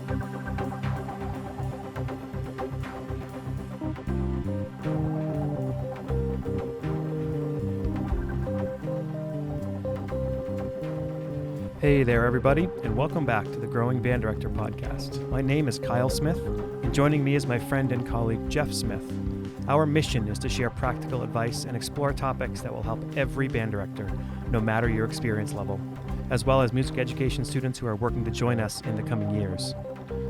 Hey there, everybody, and welcome back to the Growing Band Director podcast. My name is Kyle Smith, and joining me is my friend and colleague, Jeff Smith. Our mission is to share practical advice and explore topics that will help every band director, no matter your experience level, as well as music education students who are working to join us in the coming years.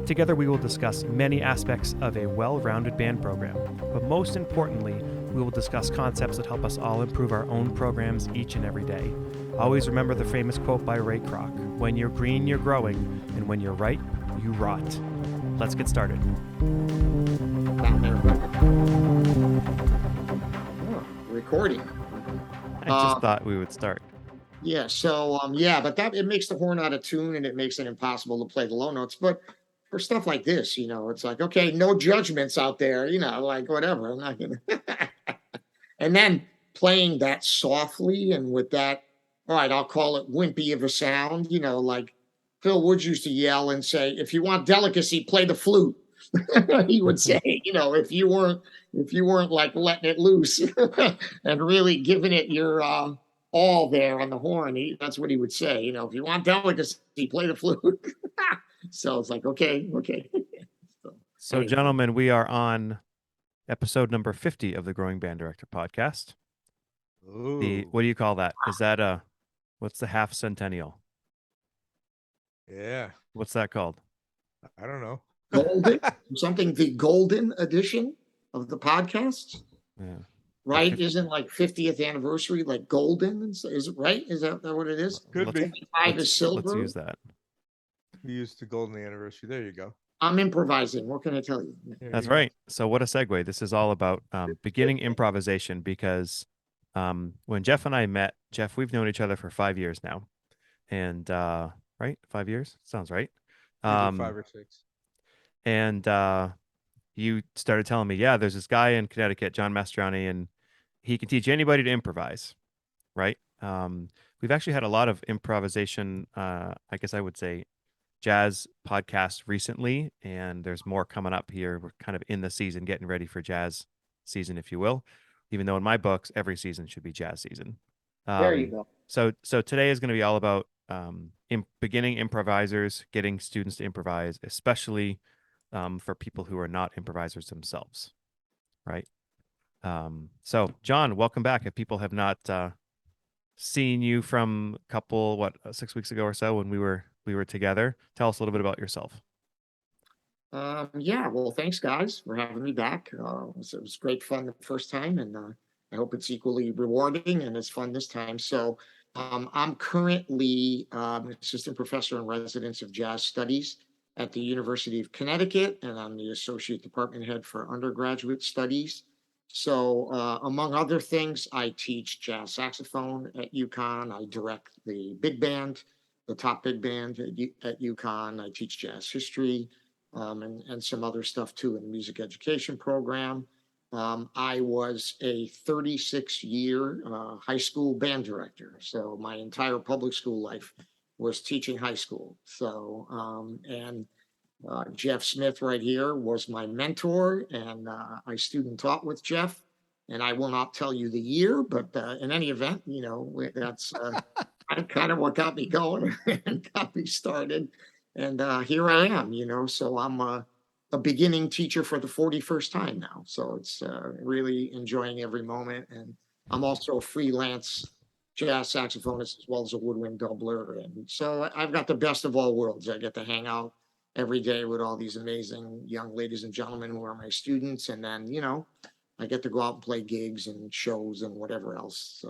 Together, we will discuss many aspects of a well-rounded band program, but most importantly, we will discuss concepts that help us all improve our own programs each and every day. Always remember the famous quote by Ray Kroc, "When you're green, you're growing, and when you're right, you rot." Let's get started. Recording. I just thought we would start. Yeah, so but it makes the horn out of tune and it makes it impossible to play the low notes. But for stuff like this, it's like, okay, no judgments out there, like whatever. I'm not gonna and then playing that softly and with that, all right, I'll call it wimpy of a sound, like Phil Woods used to yell and say, if you want delicacy, play the flute. He would say, if you weren't like letting it loose and really giving it your all there on the horn, that's what he would say. If you want delicacy, play the flute. So it's like, okay. So gentlemen, we are on episode number 50 of the Growing Band Director podcast. Ooh. What do you call that? Is that what's the half centennial? Yeah. What's that called? I don't know. Golden, something, the golden edition of the podcast. Yeah. Right? 50. Isn't like 50th anniversary like golden? Is it right? Is that what it is? Could be. 5 is silver. Let's use that. We used the golden anniversary. There you go. I'm improvising. What can I tell you? That's right. So what a segue. This is all about beginning improvisation because when Jeff and I met, Jeff, we've known each other for 5 years now. And right? 5 years? Sounds right. 5 or 6. And you started telling me, yeah, there's this guy in Connecticut, John Mastroianni, and he can teach anybody to improvise, right? We've actually had a lot of improvisation, I guess I would say, jazz podcasts recently, and there's more coming up here. We're kind of in the season, getting ready for jazz season, if you will, even though in my books, every season should be jazz season. There you go. So today is going to be all about beginning improvisers, getting students to improvise, especially for people who are not improvisers themselves, right? So John, welcome back. If people have not seen you from a couple, 6 weeks ago or so when we were together, tell us a little bit about yourself. Well, thanks guys for having me back. It was great fun the first time, and I hope it's equally rewarding and it's fun this time. So I'm currently an assistant professor in residence of jazz studies at the University of Connecticut, and I'm the associate department head for undergraduate studies. So among other things, I teach jazz saxophone at UCONN. I direct the big band, the top big band at UCONN. I teach jazz history and some other stuff too in the music education program. I was a 36-year high school band director. So my entire public school life was teaching high school. So, Jeff Smith right here was my mentor, and I student taught with Jeff. And I will not tell you the year, but in any event, that's kind of what got me going and got me started. And here I am, so I'm a beginning teacher for the 41st time now. So it's really enjoying every moment. And I'm also a freelance jazz saxophonist as well as a woodwind doubler. And so I've got the best of all worlds. I get to hang out every day with all these amazing young ladies and gentlemen who are my students. And then, I get to go out and play gigs and shows and whatever else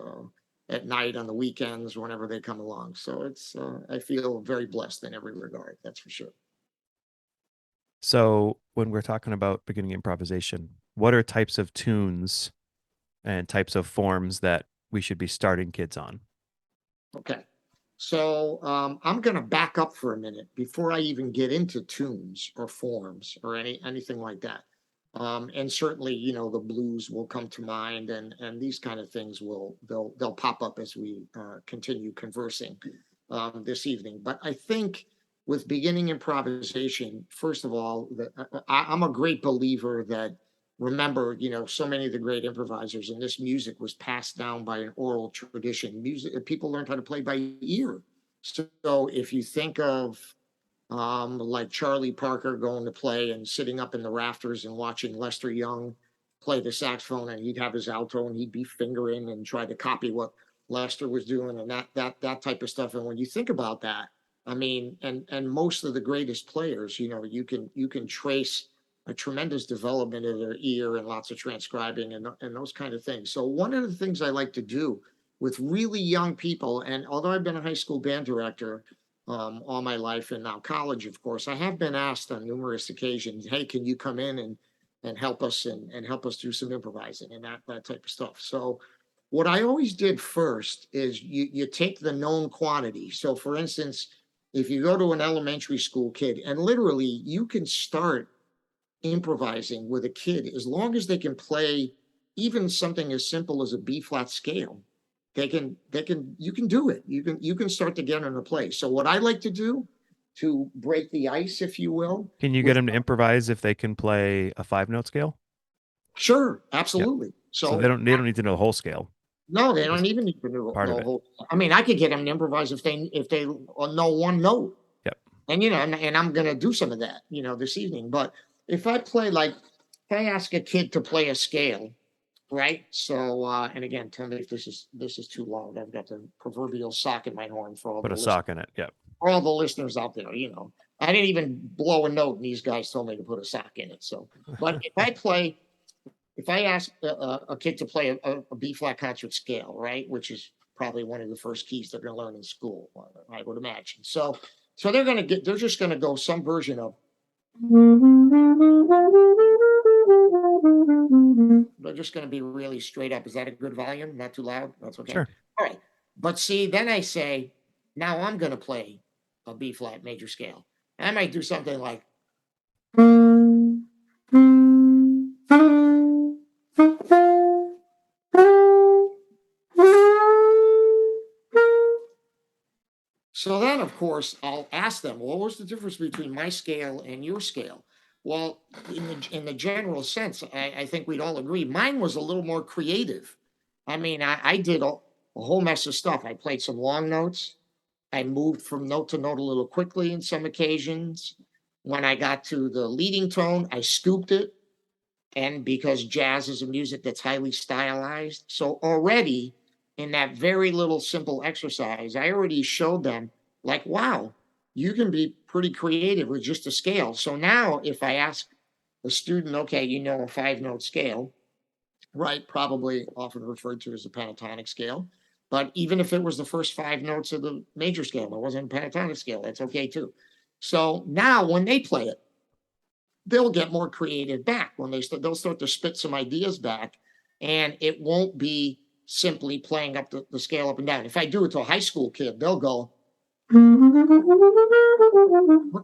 at night, on the weekends, whenever they come along. So it's I feel very blessed in every regard. That's for sure. So when we're talking about beginning improvisation, what are types of tunes and types of forms that we should be starting kids on? Okay. So I'm going to back up for a minute before I even get into tunes or forms or anything like that. And certainly, the blues will come to mind, and these kind of things they'll pop up as we continue conversing this evening. But I think with beginning improvisation, first of all, I'm a great believer that, remember, so many of the great improvisers and this music was passed down by an oral tradition. Music, people learned how to play by ear. So if you think of like Charlie Parker going to play and sitting up in the rafters and watching Lester Young play the saxophone, and he'd have his alto and he'd be fingering and try to copy what Lester was doing and that type of stuff. And when you think about that, I mean, and most of the greatest players, you can trace a tremendous development of their ear and lots of transcribing and those kind of things. So one of the things I like to do with really young people, and although I've been a high school band director all my life and now college, of course, I have been asked on numerous occasions, hey, can you come in and help us and help us do some improvising and that type of stuff. So what I always did first is you take the known quantity. So for instance, if you go to an elementary school kid, and literally you can start improvising with a kid as long as they can play even something as simple as a B flat scale. You can do it. You can start to get into play. So what I like to do to break the ice, if you will. Can you get them to improvise if they can play a 5-note scale? Sure, absolutely. Yep. So they don't need to know the whole scale. No, they don't even need to know the whole. I mean, I could get them to improvise if they know one note. Yep. And and I'm gonna do some of that, this evening. But if I ask a kid to play a scale, right? So and again, tell me if this is too loud. I've got the proverbial sock in my horn for all Put a sock in it. Yep. For all the listeners out there, I didn't even blow a note, and these guys told me to put a sock in it. So, but if I ask a kid to play a B flat concert scale, right, which is probably one of the first keys they're going to learn in school, I would imagine. So they're just going to go some version of. They're just going to be really straight up. Is that a good volume? Not too loud? That's okay. Sure. All right. But see, then I say, now I'm going to play a B flat major scale. I might do something like. So then, of course, I'll ask them, well, what's the difference between my scale and your scale? Well, in the general sense, I think we'd all agree, mine was a little more creative. I mean, I did a whole mess of stuff. I played some long notes. I moved from note to note a little quickly in some occasions. When I got to the leading tone, I scooped it. And because jazz is a music that's highly stylized, so already in that very little simple exercise, I already showed them, like, wow, you can be pretty creative with just a scale. So now if I ask a student, okay, a 5-note scale, right, probably often referred to as a pentatonic scale, but even if it was the first 5 notes of the major scale, it wasn't a pentatonic scale, that's okay too. So now when they play it, they'll get more creative back when they'll start to spit some ideas back, and it won't be simply playing up the scale up and down. If I do it to a high school kid, they'll go,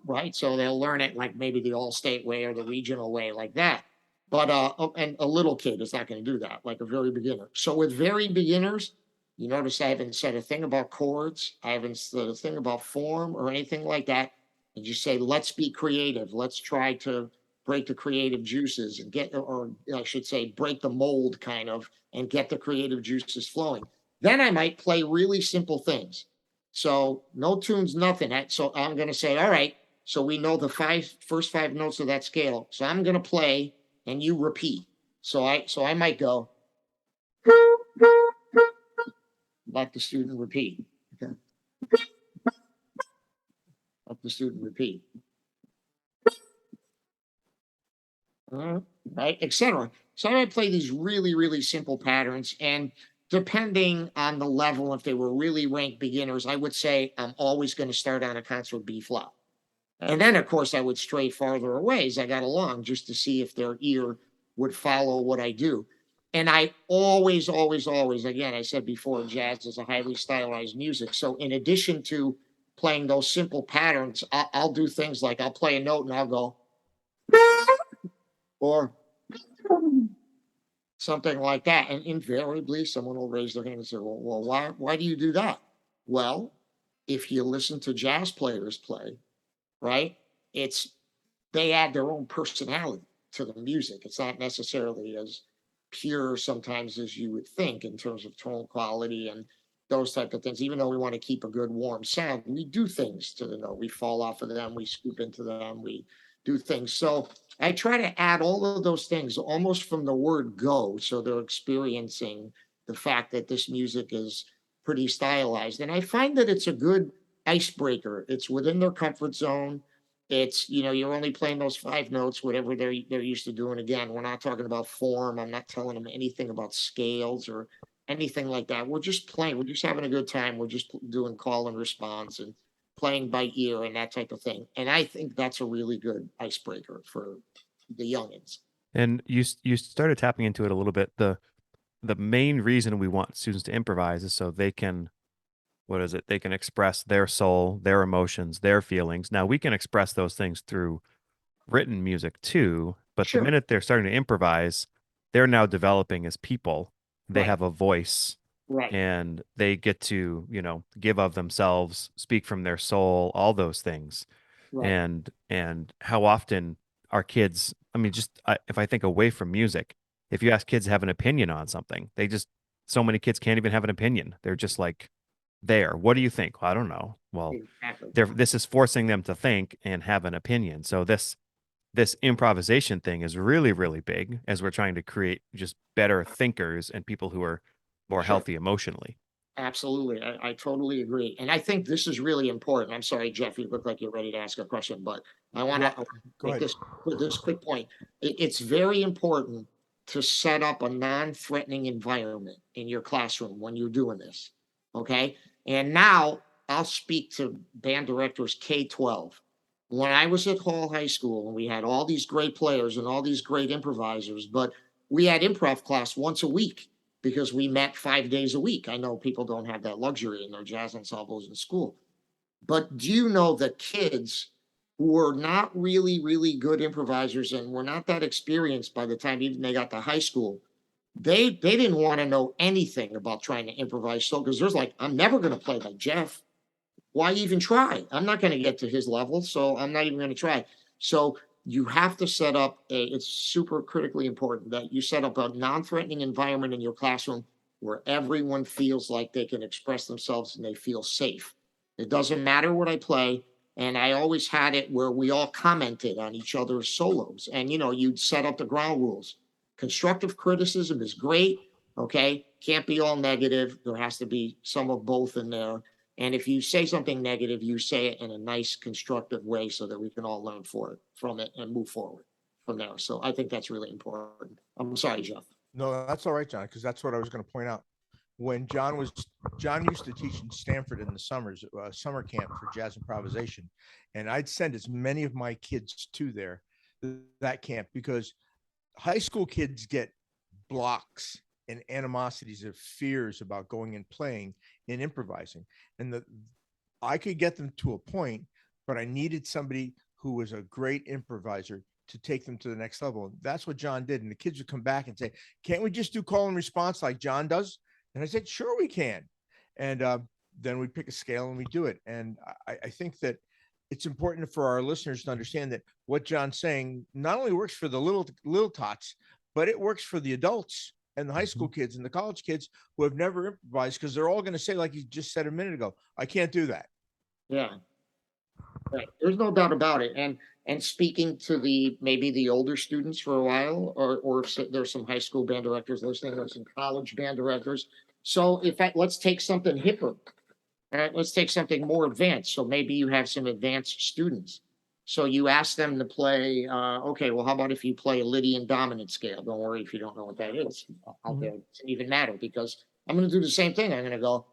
right? So they'll learn it like maybe the all-state way or the regional way like that. But and a little kid is not going to do that, like a very beginner. So with very beginners, you notice I haven't said a thing about chords. I haven't said a thing about form or anything like that. And just say, let's be creative. Let's try to break the creative juices and or I should say, break the mold kind of, and get the creative juices flowing. Then I might play really simple things. So no tunes, nothing. So I'm going to say, all right, so we know the first 5 notes of that scale. So I'm going to play and you repeat. So I might go, let the student repeat. Okay. Let the student repeat. Right, etc. So I might play these really, really simple patterns, and depending on the level, if they were really ranked beginners, I would say I'm always going to start on a concert B flat. And then, of course, I would stray farther away as I got along just to see if their ear would follow what I do. And I always, again, I said before, jazz is a highly stylized music. So in addition to playing those simple patterns, I'll do things like I'll play a note and I'll go, or something like that. And invariably, someone will raise their hand and say, well, why do you do that? Well, if you listen to jazz players play, right? They add their own personality to the music. It's not necessarily as pure sometimes as you would think in terms of tone quality and those type of things. Even though we want to keep a good warm sound, we do things to the note. We fall off of them, we scoop into them, we do things. So I try to add all of those things almost from the word go. So they're experiencing the fact that this music is pretty stylized. And I find that it's a good icebreaker. It's within their comfort zone. It's, you're only playing those 5 notes, whatever they're used to doing. Again, we're not talking about form. I'm not telling them anything about scales or anything like that. We're just playing. We're just having a good time. We're just doing call and response and playing by ear and that type of thing. And I think that's a really good icebreaker for the youngins. And you started tapping into it a little bit. The main reason we want students to improvise is so they can, what is it? They can express their soul, their emotions, their feelings. Now we can express those things through written music too, but the Sure. minute they're starting to improvise, they're now developing as people. They Right. have a voice Right. and they get to, give of themselves, speak from their soul, all those things. Right. And how often our kids, I mean, if I think away from music, if you ask kids to have an opinion on something, so many kids can't even have an opinion. They're just like, there. What do you think? Well, I don't know. Well, Exactly. this is forcing them to think and have an opinion. So this improvisation thing is really, really big as we're trying to create just better thinkers and people who are more Sure. healthy emotionally. Absolutely. I totally agree. And I think this is really important. I'm sorry, Jeff, you look like you're ready to ask a question, but I want to Go make ahead. this quick point. It's very important to set up a non-threatening environment in your classroom when you're doing this. Okay. And now I'll speak to band directors K-12. When I was at Hall High School and we had all these great players and all these great improvisers, but we had improv class once a week because we met 5 days a week. I know people don't have that luxury in their jazz ensembles in school. But do you know that kids who were not really, really good improvisers and were not that experienced by the time even they got to high school, they didn't want to know anything about trying to improvise. So because there's like, I'm never going to play like Jeff. Why even try? I'm not going to get to his level, so I'm not even going to try. So you have to set up it's super critically important that you set up a non-threatening environment in your classroom where everyone feels like they can express themselves and they feel safe. It doesn't matter what I play. And I always had it where we all commented on each other's solos. And you'd set up the ground rules. Constructive criticism is great. Okay. Can't be all negative. There has to be some of both in there. And if you say something negative, you say it in a nice, constructive way so that we can all learn from it and move forward from there. So I think that's really important. I'm sorry, Jeff. No, that's all right, John, because that's what I was going to point out. When John used to teach in Stanford in the summers, summer camp for jazz improvisation. And I'd send as many of my kids to that camp because high school kids get blocks and animosities of fears about going and playing and improvising. And I could get them to a point, but I needed somebody who was a great improviser to take them to the next level. And that's what John did. And the kids would come back and say, can't we just do call and response like John does? And I said, sure we can. And then we pick a scale and we do it. And I think that it's important for our listeners to understand that what John's saying not only works for the little tots, but it works for the adults and the high school kids and the college kids who have never improvised, because they're all going to say, like you just said a minute ago, I can't do that. Yeah. Right. There's no doubt about it. And speaking to maybe the older students for a while, or if there's some high school band directors listening, there's some college band directors. So let's take something hipper. All right, let's take something more advanced. So maybe you have some advanced students. So you ask them to play, okay, well, how about if you play a Lydian dominant scale? Don't worry if you don't know what that is. It doesn't even matter because I'm going to do the same thing. I'm going to go.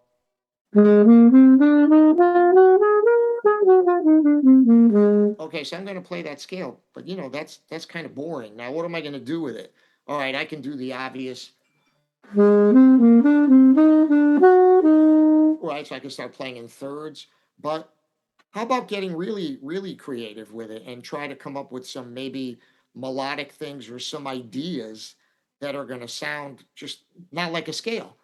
Okay, so I'm going to play that scale, but that's kind of boring. Now, what am I going to do with it? All right, I can do the obvious. Right, so I can start playing in thirds, but how about getting really, really creative with it and try to come up with some maybe melodic things or some ideas that are going to sound just not like a scale.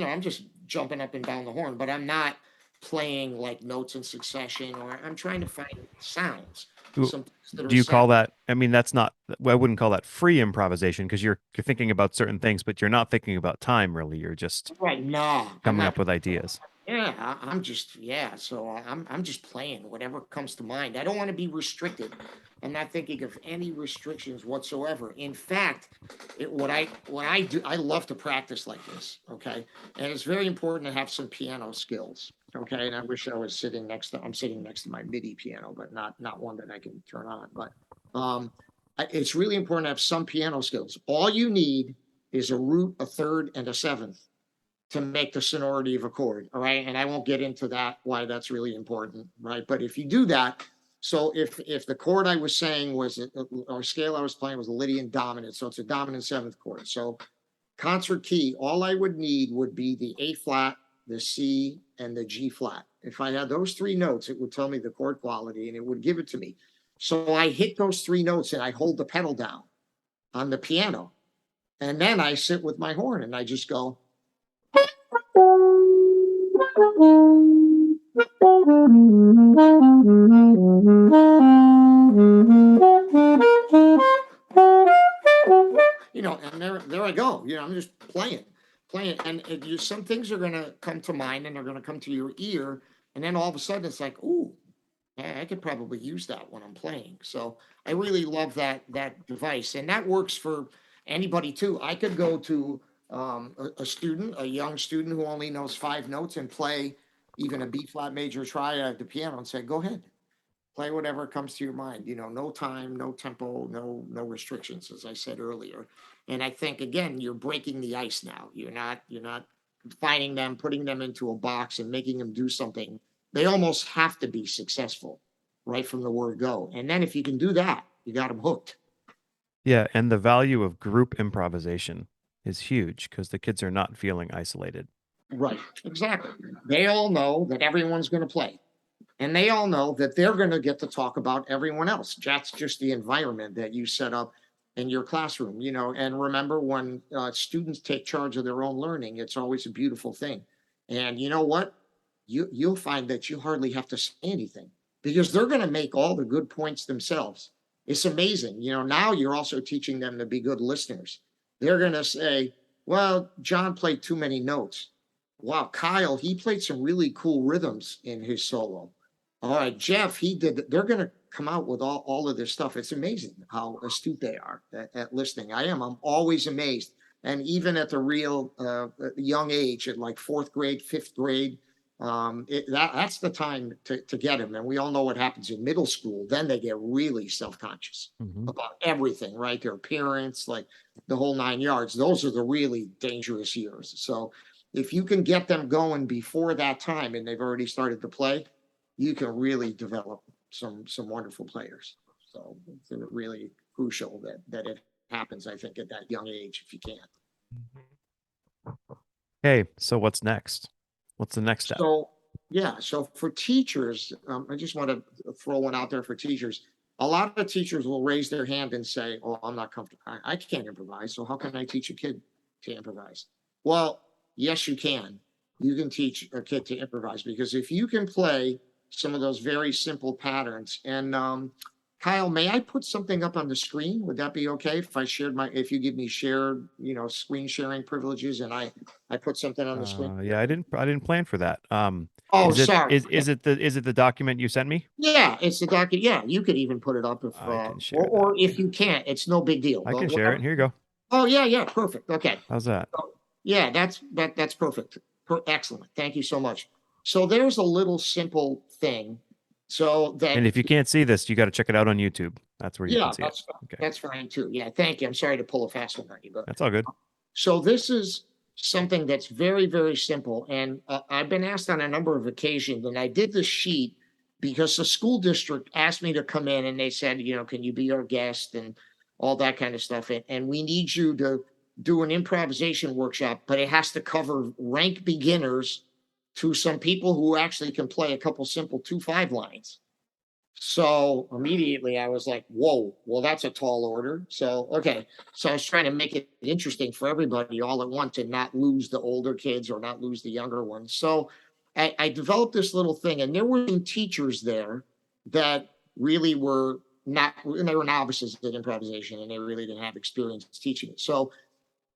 I'm just jumping up and down the horn, but I'm not playing like notes in succession, or I'm trying to find sounds. Some things that are Do you call sound. that? I mean, that's not. Well, I wouldn't call that free improvisation because you're thinking about certain things, but you're not thinking about time really. You're just Right? No, I'm coming not. up with ideas. Yeah, I'm just, yeah. So I'm just playing whatever comes to mind. I don't want to be restricted. I'm not thinking of any restrictions whatsoever. In fact, what I do, I love to practice like this. Okay, and it's very important to have some piano skills. Okay, and I wish I was sitting next to. I'm sitting next to my MIDI piano, but not one that I can turn on. But it's really important to have some piano skills. All you need is a root, a third, and a seventh to make the sonority of a chord. All right. And I won't get into that, why that's really important. Right. But if you do that, so if the chord I was saying was, or scale I was playing was a Lydian dominant, so it's a dominant seventh chord. So concert key, all I would need would be the A flat, the C, and the G flat. If I had those three notes, it would tell me the chord quality and it would give it to me. So I hit those three notes and I hold the pedal down on the piano. And then I sit with my horn and I just go, and there I go. I'm just playing, and some things are gonna come to mind, and they're gonna come to your ear, and then all of a sudden it's like, ooh, I could probably use that when I'm playing. So I really love that device, and that works for anybody too. I could go to a young student who only knows 5 notes and play even a B flat major triad the piano and say, go ahead, play whatever comes to your mind. No time, no tempo, no restrictions, as I said earlier. And I think again, you're breaking the ice now. You're not finding them, putting them into a box and making them do something. They almost have to be successful right from the word go. And then if you can do that, you got them hooked. Yeah, and the value of group improvisation is huge because the kids are not feeling isolated. Right, exactly. They all know that everyone's going to play. And they all know that they're going to get to talk about everyone else. That's just the environment that you set up in your classroom, And remember, when students take charge of their own learning, it's always a beautiful thing. And you know what? You'll find that you hardly have to say anything because they're going to make all the good points themselves. It's amazing. Now you're also teaching them to be good listeners. They're going to say, well, John played too many notes. Wow, Kyle, he played some really cool rhythms in his solo. All right, Jeff, he did. They're going to come out with all of this stuff. It's amazing how astute they are at listening. I'm always amazed. And even at the real young age, at like 4th grade, 5th grade, that's the time to get them. And we all know what happens in middle school. Then they get really self-conscious about everything, right? Their appearance, like the whole 9 yards. Those are the really dangerous years. So if you can get them going before that time and they've already started to play, you can really develop some wonderful players. So it's really crucial that it happens, I think, at that young age, if you can. Hey, so what's next? What's the next step? So for teachers, I just want to throw one out there for teachers. A lot of teachers will raise their hand and say, oh, I'm not comfortable. I can't improvise. So how can I teach a kid to improvise? Well, yes, you can. You can teach a kid to improvise because if you can play some of those very simple patterns. And Kyle, may I put something up on the screen? Would that be okay if you give me shared, screen sharing privileges and I put something on the screen? Yeah, I didn't plan for that. Sorry. Is it the document you sent me? Yeah, it's the document. Yeah, you could even put it up if I can share or if you can't, it's no big deal. I can share it. Here you go. Oh yeah, perfect. Okay. How's that? Yeah, that's perfect. Excellent. Thank you so much. So there's a little simple thing. And if you can't see this, you got to check it out on YouTube. That's where you can see it. Okay. That's fine too. Yeah, thank you. I'm sorry to pull a fast one on you, but that's all good. So this is something that's very, very simple. And I've been asked on a number of occasions, and I did this sheet because the school district asked me to come in and they said, can you be our guest and all that kind of stuff. And we need you to do an improvisation workshop, but it has to cover rank beginners to some people who actually can play a couple simple 2/5 lines. So immediately I was like, whoa, well, that's a tall order. So, okay. So I was trying to make it interesting for everybody all at once and not lose the older kids or not lose the younger ones. So I developed this little thing, and there were some teachers there that really were not, and they were novices in improvisation and they really didn't have experience teaching it. So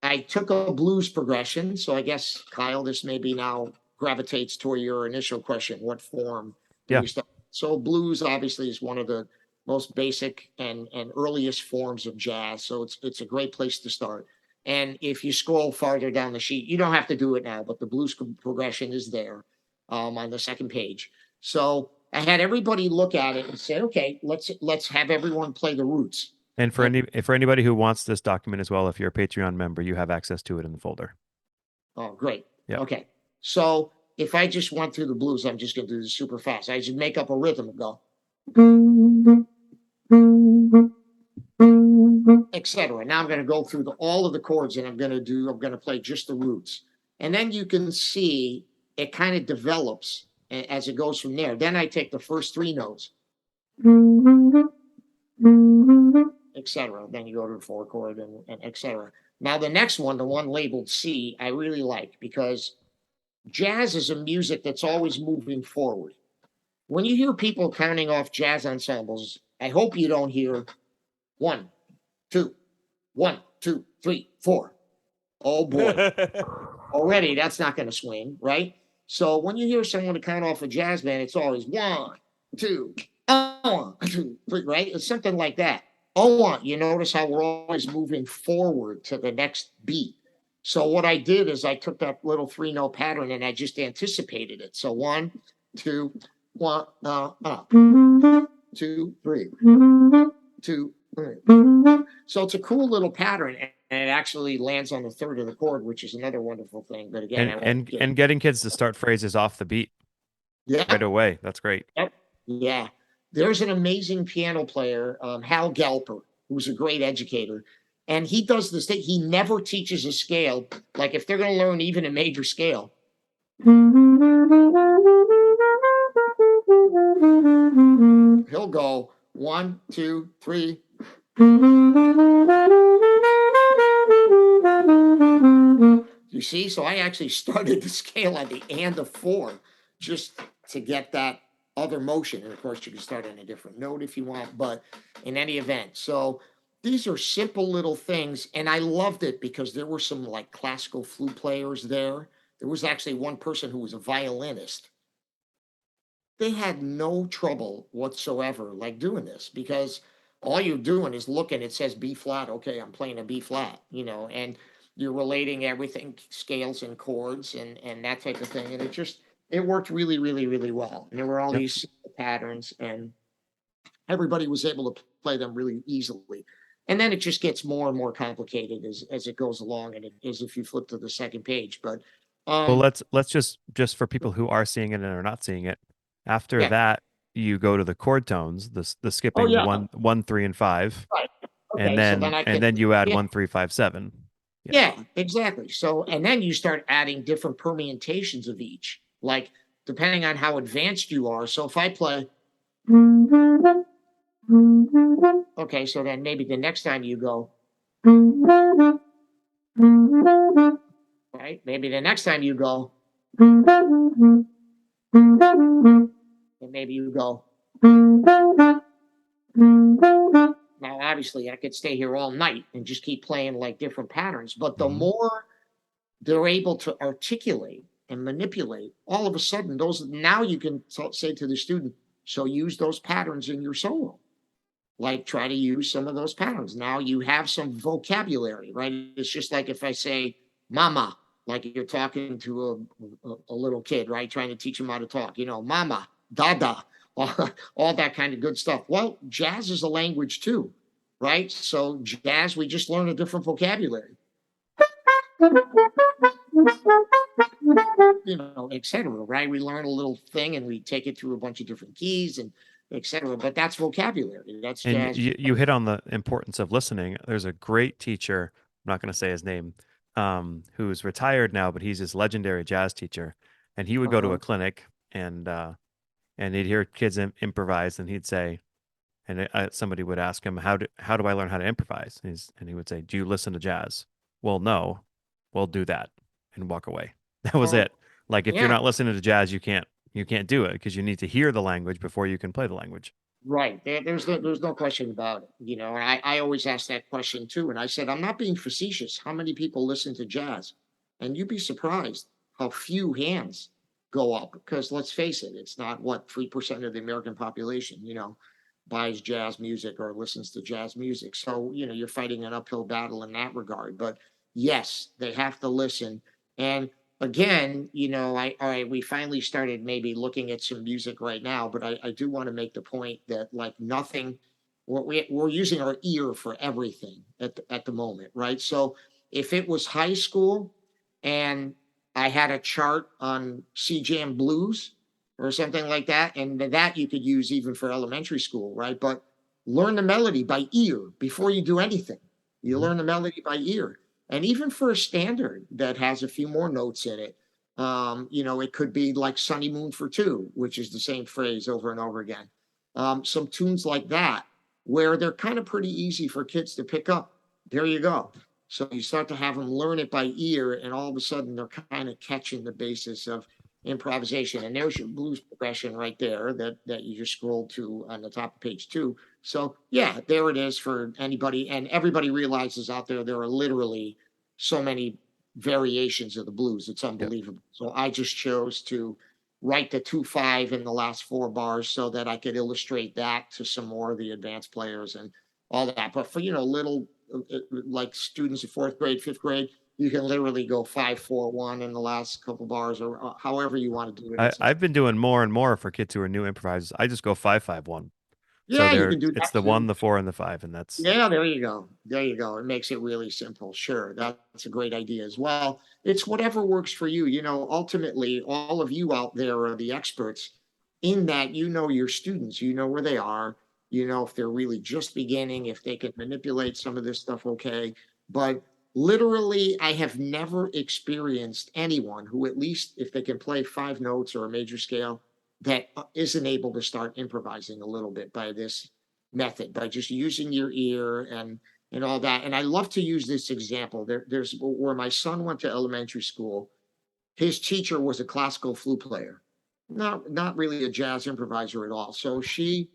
I took a blues progression. So I guess, Kyle, this maybe now gravitates toward your initial question. What form do Yeah. we start? So blues obviously is one of the most basic and earliest forms of jazz. So it's a great place to start. And if you scroll farther down the sheet, you don't have to do it now, but the blues progression is there on the second page. So I had everybody look at it and say, okay, let's have everyone play the roots. And for anybody who wants this document as well, if you're a Patreon member, you have access to it in the folder. Oh, great. Yeah. Okay. So if I just went through the blues, I'm just going to do this super fast. I should make up a rhythm and go, etc. Now I'm going to go through all of the chords, and I'm going to play just the roots. And then you can see it kind of develops as it goes from there. Then I take the first three notes, etc. Then you go to the four chord and etc. Now the next one, the one labeled C, I really like, because jazz is a music that's always moving forward. When you hear people counting off jazz ensembles, I hope you don't hear 1, 2, 1, 2, 3, 4. Oh boy. Already that's not going to swing, right? So when you hear someone count off a jazz band, it's always 1, 2, 1, 2, 3, right? It's something like that. Oh, 1. You notice how we're always moving forward to the next beat. So what I did is I took that little 3-note pattern and I just anticipated it. So 1, 2, 1, 2, 3, 2, 3. So it's a cool little pattern, and it actually lands on the third of the chord, which is another wonderful thing. But again, and getting kids to start phrases off the beat right away. That's great. Yep. Yeah. There's an amazing piano player, Hal Galper, who's a great educator. And he does this thing. He never teaches a scale. Like if they're going to learn even a major scale, he'll go 1, 2, 3. You see? So I actually started the scale at the and of 4 just to get that other motion. And of course, you can start on a different note if you want, but in any event. So these are simple little things. And I loved it because there were some like classical flute players there. There was actually one person who was a violinist. They had no trouble whatsoever like doing this, because all you're doing is looking, it says B flat. Okay, I'm playing a B flat, and you're relating everything, scales and chords and that type of thing. And it worked really, really, really well. And there were all these patterns, and everybody was able to play them really easily. And then it just gets more and more complicated as it goes along, and as if you flip to the second page. But well, let's just for people who are seeing it and are not seeing it. After that, you go to the chord tones, the skipping 1, 3, and 5, right. Okay, and then you add 1, 3, 5, 7. Yeah, exactly. So, and then you start adding different permutations of each, like depending on how advanced you are. So if I play, okay, so then maybe the next time you go, right? Maybe the next time you go, and maybe you go. Now, obviously, I could stay here all night and just keep playing like different patterns, but the more they're able to articulate and manipulate, all of a sudden, now you can say to the student, so use those patterns in your solo. Like try to use some of those patterns. Now you have some vocabulary, right? It's just like if I say mama, like you're talking to a little kid, right? Trying to teach him how to talk, mama, dada, all that kind of good stuff. Well, jazz is a language too, right? So jazz, we just learn a different vocabulary, etc. Right? We learn a little thing and we take it through a bunch of different keys and etc. But that's vocabulary. That's jazz. And you hit on the importance of listening. There's a great teacher, I'm not going to say his name, who's retired now, but he's this legendary jazz teacher. And he would go to a clinic, and and he'd hear kids improvise, and he'd say, and somebody would ask him, how do I learn how to improvise? And he would say, do you listen to jazz? Well, no. Well, do that and walk away. That was Well, it. Like if you're yeah, not listening to jazz, you can't do it because you need to hear the language before you can play the language. right. There's no question about it. You know, and I always ask that question too. And I said, I'm not being facetious. How many people listen to jazz? And you'd be surprised how few hands go up. Because let's face it, it's not what 3% of the American population, buys jazz music or listens to jazz music. So, you're fighting an uphill battle in that regard. But yes, they have to listen. And again, all right, we finally started maybe looking at some music right now, but I do want to make the point that like nothing, we're using our ear for everything at the moment, right? So if it was high school and I had a chart on C Jam blues or something like that, and that you could use even for elementary school, right? But learn the melody by ear before you do anything. You learn the melody by ear. And even for a standard that has a few more notes in it, it could be like Sunny Moon for Two, which is the same phrase over and over again. Some tunes like that, where they're kind of pretty easy for kids to pick up. There you go. So you start to have them learn it by ear, and all of a sudden they're kind of catching the basis of improvisation. And there's your blues progression right there that you just scrolled to on the top of page 2. So yeah, there it is for anybody, and everybody realizes out there are literally so many variations of the blues. It's unbelievable. So I just chose to write the 2/5 in the last 4 bars so that I could illustrate that to some more of the advanced players and all that. But for little like students in 4th grade, 5th grade, you can literally go 5-4-1 in the last couple bars, or however you want to do it. I've been doing more and more for kids who are new improvisers. I just go 5-5-1. So Yeah, you can do it's that the 1, too. the 4, and the 5, and that's Yeah, there you go. There you go. It makes it really simple. Sure. That's a great idea as well. It's whatever works for you. Ultimately, all of you out there are the experts in that your students, where they are, if they're really just beginning, if they can manipulate some of this stuff, okay. But literally, I have never experienced anyone who, at least if they can play 5 notes or a major scale, that isn't able to start improvising a little bit by this method, by just using your ear and all that. And I love to use this example. There's where my son went to elementary school. His teacher was a classical flute player, not really a jazz improviser at all. So she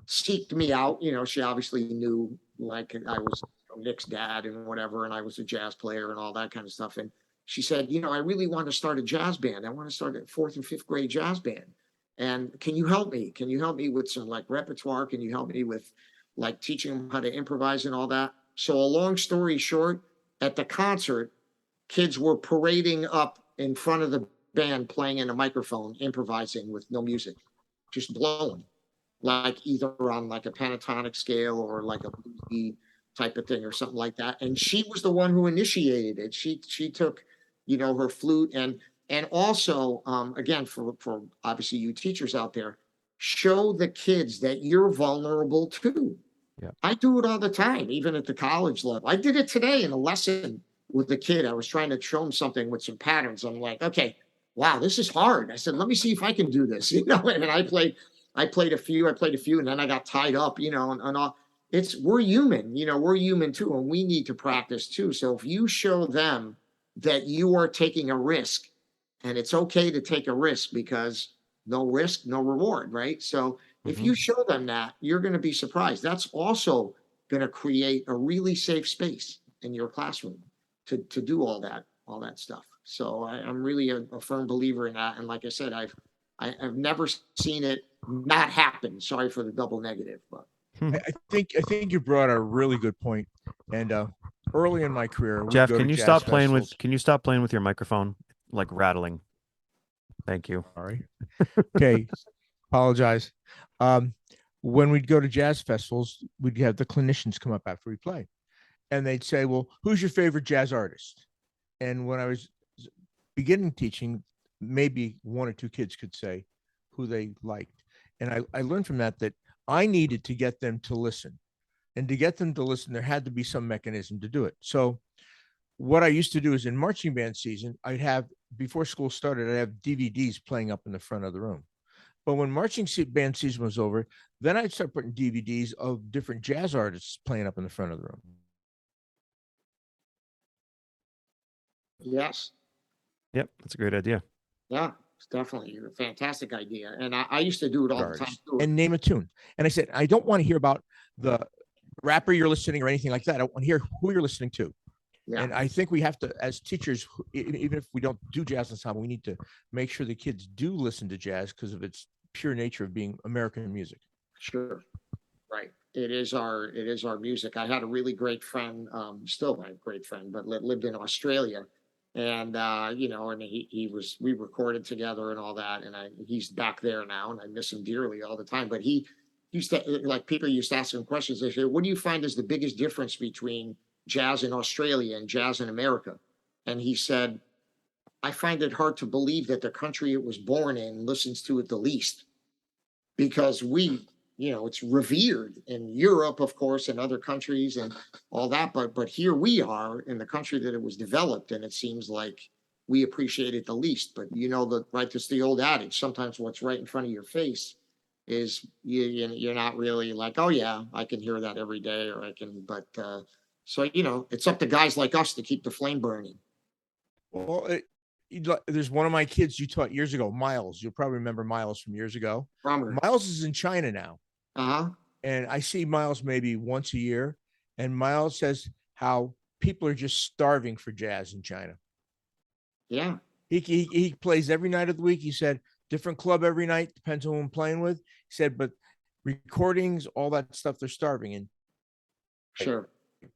seeked me out. She obviously knew like I was Nick's dad and whatever, and I was a jazz player and all that kind of stuff. And she said, I really want to start a jazz band. I want to start a 4th and 5th grade jazz band. And can you help me? Can you help me with some like repertoire? Can you help me with like teaching them how to improvise and all that? So a long story short, at the concert, kids were parading up in front of the band, playing in a microphone, improvising with no music, just blowing, like either on like a pentatonic scale or like a bluesy type of thing or something like that. And she was the one who initiated it. She took, her flute and also again for obviously you teachers out there, show the kids that you're vulnerable too. Yeah. I do it all the time, even at the college level. I did it today in a lesson with the kid. I was trying to show him something with some patterns. I'm like, okay, wow, this is hard. I said, let me see if I can do this. And I played a few, and then I got tied up, and all. We're human, we're human too, and we need to practice too. So if you show them that you are taking a risk, and it's okay to take a risk because no risk, no reward, right? So if you show them that, you're going to be surprised. That's also going to create a really safe space in your classroom to do all that stuff. So I'm really a firm believer in that. And like I said, I've never seen it not happen. Sorry for the double negative, but I think you brought a really good point. And early in my career, Jeff, can you stop playing with your microphone, like rattling? Thank you. Sorry. Okay. Apologize. When we'd go to jazz festivals, we'd have the clinicians come up after we play, and they'd say, well, who's your favorite jazz artist? And when I was beginning teaching, maybe 1 or 2 kids could say who they liked. And I learned from that I needed to get them to listen. And to get them to listen, there had to be some mechanism to do it. So what I used to do is in marching band season, before school started, I'd have DVDs playing up in the front of the room. But when band season was over, then I'd start putting DVDs of different jazz artists playing up in the front of the room. Yes. Yep, that's a great idea. Yeah, it's definitely a fantastic idea. And I used to do it all the time too. And name a tune. And I said, I don't want to hear about the rapper you're listening or anything like that. I want to hear who you're listening to. Yeah. And I think we have to, as teachers, even if we don't do jazz ensemble, we need to make sure the kids do listen to jazz because of its pure nature of being American music. Sure. Right. It is our music. I had a really great friend, still my great friend, but lived in Australia. And you know, and we recorded together and all that. And he's back there now and I miss him dearly all the time. But he used to, like, people used to ask him questions. They say, what do you find is the biggest difference between jazz in Australia and jazz in America? And he said, I find it hard to believe that the country it was born in listens to it the least, because it's revered in Europe, of course, and other countries and all that. But here we are in the country that it was developed, and it seems like we appreciate it the least. But that's the old adage. Sometimes what's right in front of your face is you're not really like, oh yeah, I can hear that every day, or I can. But so it's up to guys like us to keep the flame burning. Well, there's one of my kids you taught years ago, Miles. You'll probably remember Miles from years ago. Miles is in China now. And I see Miles maybe once a year. And Miles says how people are just starving for jazz in China. Yeah. He plays every night of the week. He said different club every night, depends on who I'm playing with. He said, but recordings, all that stuff, they're starving. And sure,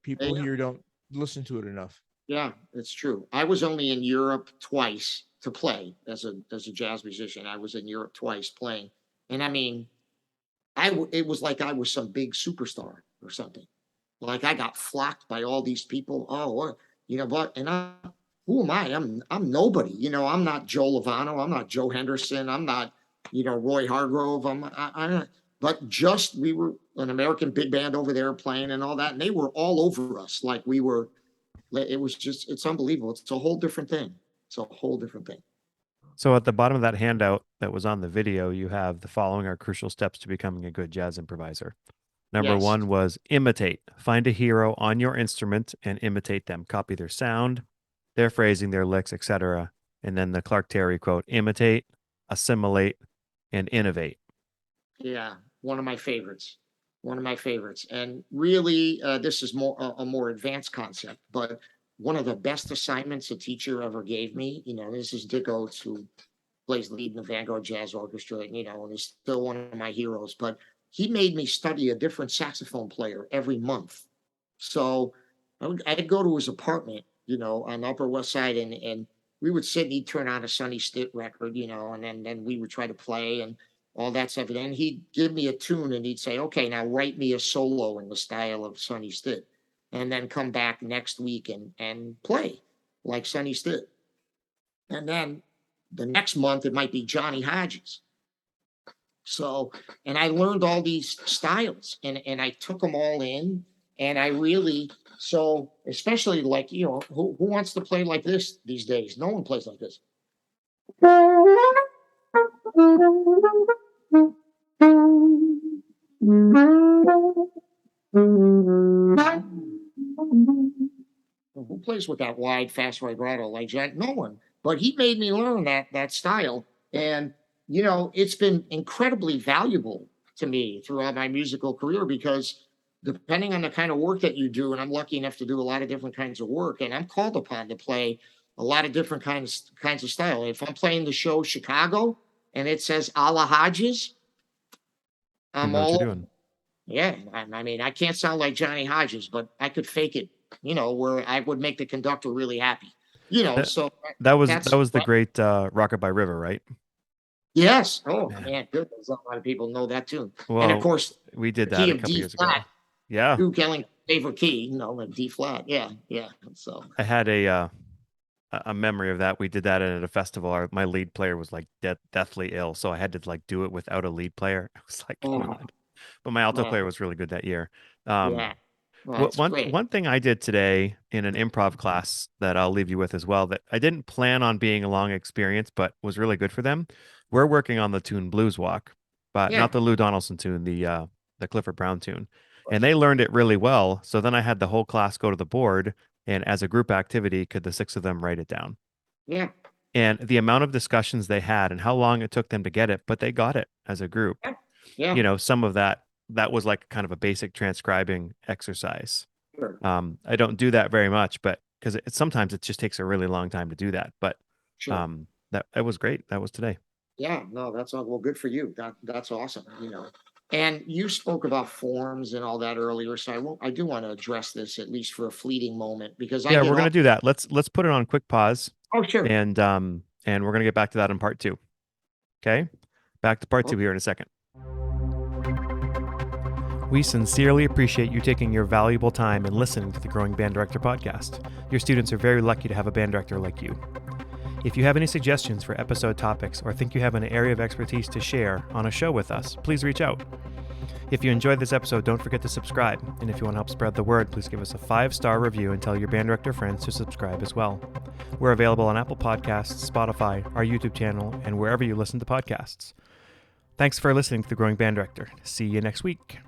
people here don't listen to it enough. Yeah, it's true. I was only in Europe twice to play as a jazz musician. I was in Europe twice playing, and I mean, it was like I was some big superstar or something. Like I got flocked by all these people. Oh, but who am I? I'm nobody. I'm not Joe Lovano. I'm not Joe Henderson. I'm not Roy Hargrove. But just we were an American big band over there playing and all that, and they were all over us like we were. It was just, it's unbelievable. It's a whole different thing. It's a whole different thing. So at the bottom of that handout that was on the video, you have the following are crucial steps to becoming a good jazz improviser. Number one was imitate. Find a hero on your instrument and imitate them. Copy their sound, their phrasing, their licks, etc. And then the Clark Terry quote, imitate, assimilate, and innovate. Yeah, one of my favorites. And really, this is a more advanced concept, but one of the best assignments a teacher ever gave me, this is Dick Oates, who plays lead in the Vanguard Jazz Orchestra, and is still one of my heroes, but he made me study a different saxophone player every month. So I'd go to his apartment, on the Upper West Side, and we would sit and he'd turn on a Sonny Stitt record, and then we would try to play and all that stuff. And then he'd give me a tune and he'd say, okay, now write me a solo in the style of Sonny Stitt, and then come back next week and play like Sonny Stitt. And then the next month, it might be Johnny Hodges. So, and I learned all these styles and I took them all in, and I really, so especially like, who wants to play like this these days? No one plays like this. Who plays with that wide, fast vibrato like Jack? No one. But he made me learn that style, and it's been incredibly valuable to me throughout my musical career, because depending on the kind of work that you do, and I'm lucky enough to do a lot of different kinds of work, and I'm called upon to play a lot of different kinds of style. If I'm playing the show Chicago and it says a la Hodges, I'm all doing. Yeah, I mean, I can't sound like Johnny Hodges, but I could fake it, where I would make the conductor really happy. So that was the great Rocket by River, right? Yes. Oh man, goodness, a lot of people know that tune. Well, and of course, we did that a couple years ago. Yeah, Duke Ellington's favorite key, like D flat. Yeah. So I had a memory of that. We did that at a festival. My lead player was like deathly ill, so I had to like do it without a lead player. I was like, come on. But my alto player was really good that year. One thing I did today in an improv class that I'll leave you with as well, that I didn't plan on being a long experience, but was really good for them, we're working on the tune Blues Walk, but Yeah. not the Lou Donaldson tune, the Clifford Brown tune. And they learned it really well. So then I had the whole class go to the board, and as a group activity, could the 6 of them write it down? Yeah. And the amount of discussions they had and how long it took them to get it, but they got it as a group. Yeah. You know, some of that was like kind of a basic transcribing exercise. Sure. I don't do that very much, but because sometimes it just takes a really long time to do that. But Sure. that was great. That was today. Yeah, no, that's all. Well, good for you. That's awesome. And you spoke about forms and all that earlier, so I do want to address this at least for a fleeting moment because Yeah, we're gonna do that. Let's put it on quick pause. Oh, sure. And we're gonna get back to that in part 2. Okay, back to part 2 here in a second. We sincerely appreciate you taking your valuable time and listening to the Growing Band Director podcast. Your students are very lucky to have a band director like you. If you have any suggestions for episode topics or think you have an area of expertise to share on a show with us, please reach out. If you enjoyed this episode, don't forget to subscribe. And if you want to help spread the word, please give us a 5-star review and tell your band director friends to subscribe as well. We're available on Apple Podcasts, Spotify, our YouTube channel, and wherever you listen to podcasts. Thanks for listening to The Growing Band Director. See you next week.